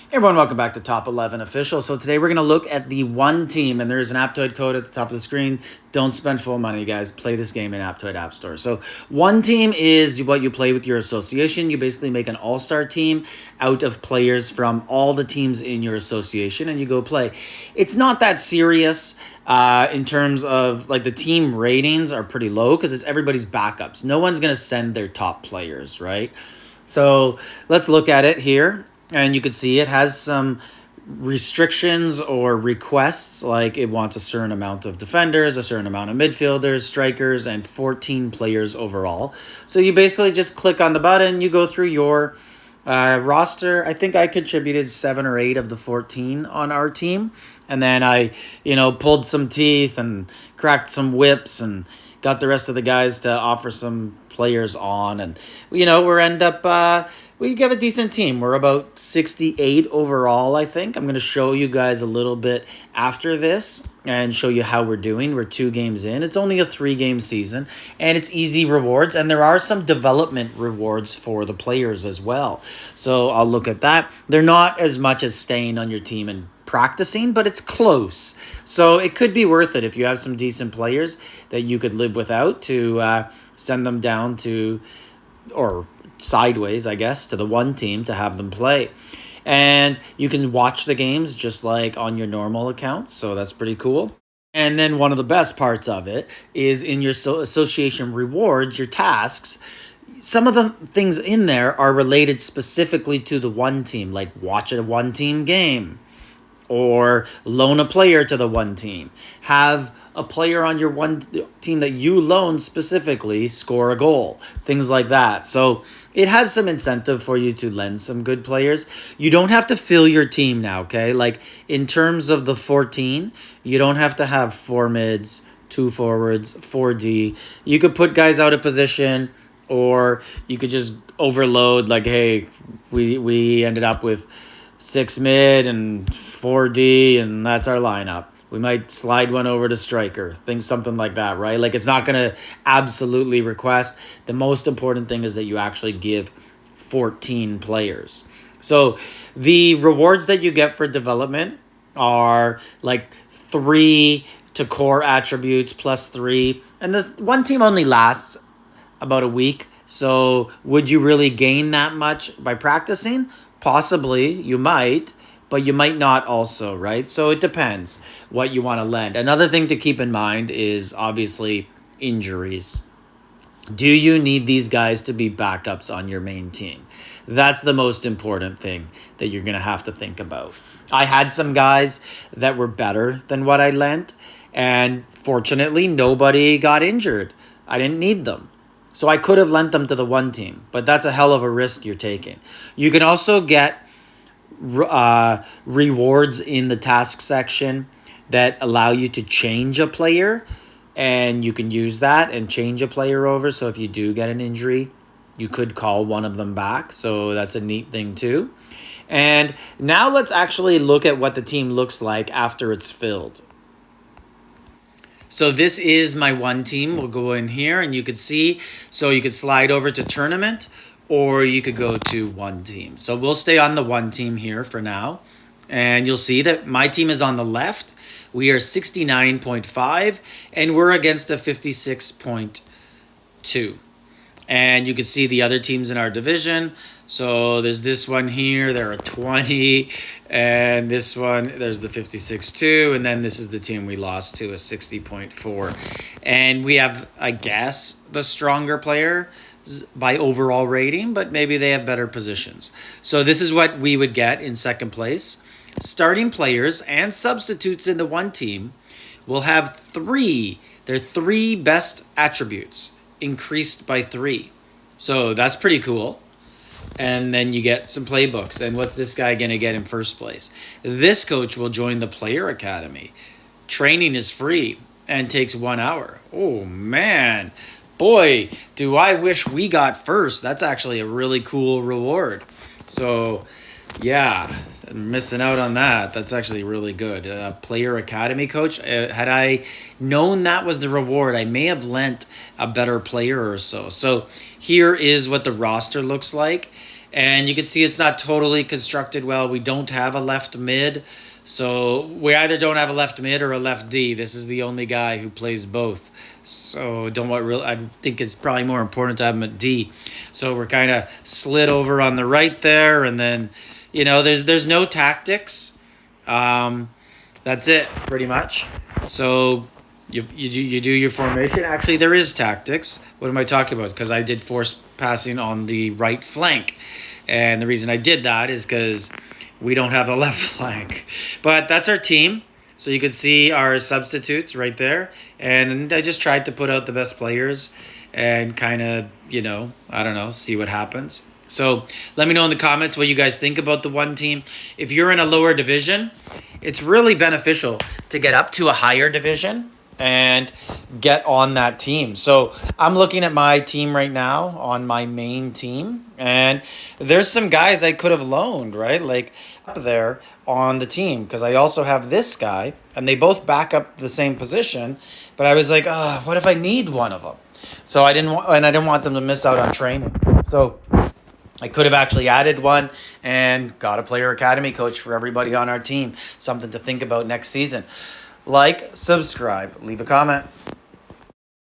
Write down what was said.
Hey everyone, welcome back to Top 11 Official. So today we're going to look at the one team, and there's an Aptoide code at the top of the screen. Don't spend full money, guys. Play this game in Aptoide App Store. So one team is what you play with your association. You basically make an all-star team out of players from all the teams in your association, and you go play. It's not that serious in terms of, like, the team ratings are pretty low because it's everybody's backups. No one's going to send their top players, right? So let's look at it here. And you can see it has some restrictions or requests, like it wants a certain amount of defenders, a certain amount of midfielders, strikers, and 14 players overall. So you basically just click on the button, you go through your roster. I think I contributed 7 or 8 of the 14 on our team. And then I, pulled some teeth and cracked some whips and got the rest of the guys to offer some players on. And, we have a decent team. We're about 68 overall, I think. I'm going to show you guys a little bit after this and show you how we're doing. We're 2 games in. It's only a 3-game season, and it's easy rewards, and there are some development rewards for the players as well. So I'll look at that. They're not as much as staying on your team and practicing, but it's close. So it could be worth it if you have some decent players that you could live without to send them down to, or sideways, I guess, to the one team to have them play. And you can watch the games just like on your normal accounts, so that's pretty cool. And then one of the best parts of it is in your association rewards, your tasks. Some of the things in there are related specifically to the one team, like watch a one team game, or loan a player to the one team, have a player on your one team that you loan specifically score a goal, things like that. So it has some incentive for you to lend some good players. You don't have to fill your team now, okay? Like in terms of the 14, you don't have to have 4 mids, 2 forwards, 4D. You could put guys out of position, or you could just overload, like, hey, we ended up with 6 mid and 4D, and that's our lineup. We might slide one over to striker, something like that, right? Like, it's not going to absolutely request. The most important thing is that you actually give 14 players. So the rewards that you get for development are like 3 to core attributes plus 3. And the one team only lasts about a week. So would you really gain that much by practicing? Possibly, you might, but you might not also, right? So it depends what you want to lend. Another thing to keep in mind is obviously injuries. Do you need these guys to be backups on your main team? That's the most important thing that you're going to have to think about. I had some guys that were better than what I lent, and fortunately, nobody got injured. I didn't need them. So I could have lent them to the one team, but that's a hell of a risk you're taking. You can also get rewards in the task section that allow you to change a player, and you can use that and change a player over. So if you do get an injury, you could call one of them back. So that's a neat thing too. And now let's actually look at what the team looks like after it's filled. So this is my one team. We'll go in here and you could see, so you could slide over to tournament, or you could go to one team. So we'll stay on the one team here for now. And you'll see that my team is on the left. We are 69.5 and we're against a 56.2. And you can see the other teams in our division. So there's this one here, they're a 20, and this one, there's the 56.2, and then this is the team we lost to, a 60.4. And we have, I guess, the stronger player by overall rating, but maybe they have better positions. So this is what we would get in second place. Starting players and substitutes in the one team will have their 3 best attributes increased by 3. So that's pretty cool. And then you get some playbooks. And what's this guy going to get in first place? This coach will join the Player Academy. Training is free and takes 1 hour. Oh, man. Boy, do I wish we got first. That's actually a really cool reward. So, yeah, I'm missing out on that. That's actually really good. Player Academy coach. Had I known that was the reward, I may have lent a better player or so. So here is what the roster looks like. And you can see it's not totally constructed well. We don't have a left mid. So we either don't have a left mid or a left D. This is the only guy who plays both. So I think it's probably more important to have him at D. So we're kind of slid over on the right there, and then there's no tactics. That's it pretty much. So you do your formation. Actually, there is tactics. What am I talking about? Because I did force passing on the right flank, and the reason I did that is because we don't have a left flank. But that's our team. So you can see our substitutes right there. And I just tried to put out the best players and kind of, I don't know, see what happens. So let me know in the comments what you guys think about the one team. If you're in a lower division, it's really beneficial to get up to a higher division and get on that team. So I'm looking at my team right now on my main team, and there's some guys I could have loaned, right? Like up there on the team, because I also have this guy, and they both back up the same position. But I was like, what if I need one of them? So I didn't want them to miss out on training. So I could have actually added one and got a player academy coach for everybody on our team. Something to think about next season. Like, subscribe, leave a comment.